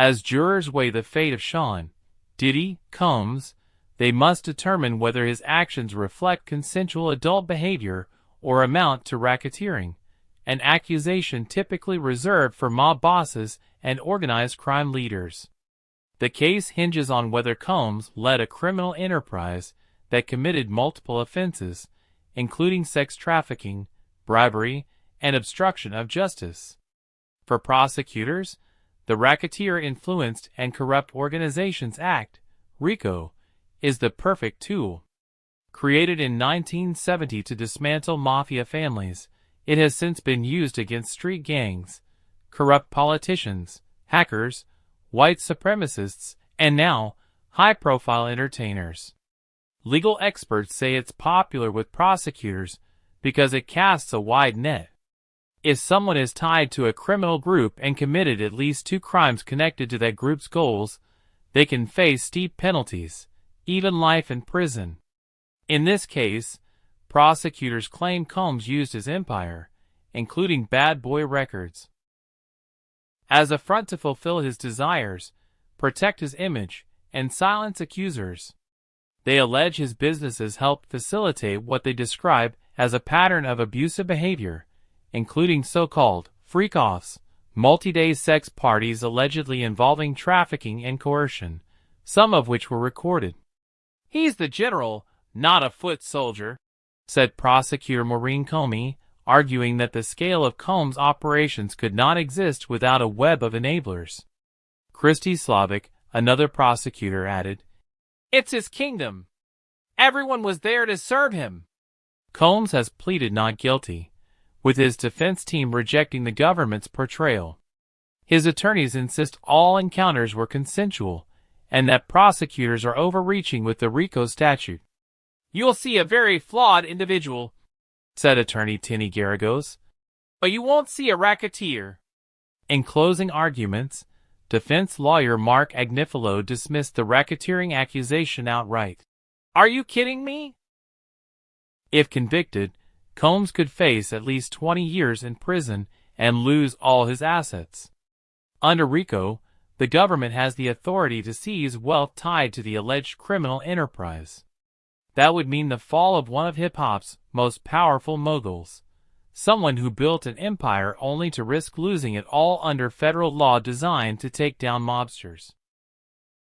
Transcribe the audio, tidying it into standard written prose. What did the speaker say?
As jurors weigh the fate of Sean Diddy Combs, they must determine whether his actions reflect consensual adult behavior or amount to racketeering, an accusation typically reserved for mob bosses and organized crime leaders. The case hinges on whether Combs led a criminal enterprise that committed multiple offenses, including sex trafficking, bribery, and obstruction of justice. For prosecutors, the Racketeer Influenced and Corrupt Organizations Act, RICO, is the perfect tool. Created in 1970 to dismantle mafia families, it has since been used against street gangs, corrupt politicians, hackers, white supremacists, and now, high-profile entertainers. Legal experts say it's popular with prosecutors because it casts a wide net. If someone is tied to a criminal group and committed at least 2 crimes connected to that group's goals, they can face steep penalties, even life in prison. In this case, prosecutors claim Combs used his empire, including bad boy records, as a front to fulfill his desires, protect his image, and silence accusers. They allege his businesses helped facilitate what they describe as a pattern of abusive behavior, including so-called freak-offs, multi-day sex parties allegedly involving trafficking and coercion, some of which were recorded. "He's the general, not a foot soldier," said prosecutor Maureen Comey, arguing that the scale of Combs' operations could not exist without a web of enablers. Christy Slavic, another prosecutor, added, "It's his kingdom. Everyone was there to serve him." Combs has pleaded not guilty, with his defense team rejecting the government's portrayal. His attorneys insist all encounters were consensual, and that prosecutors are overreaching with the RICO statute. "You'll see a very flawed individual," said attorney Tinny Garagos, "but you won't see a racketeer." In closing arguments, defense lawyer Mark Agnifilo dismissed the racketeering accusation outright. "Are you kidding me?" If convicted, Combs could face at least 20 years in prison and lose all his assets. Under RICO, the government has the authority to seize wealth tied to the alleged criminal enterprise. That would mean the fall of one of hip-hop's most powerful moguls, someone who built an empire only to risk losing it all under federal law designed to take down mobsters.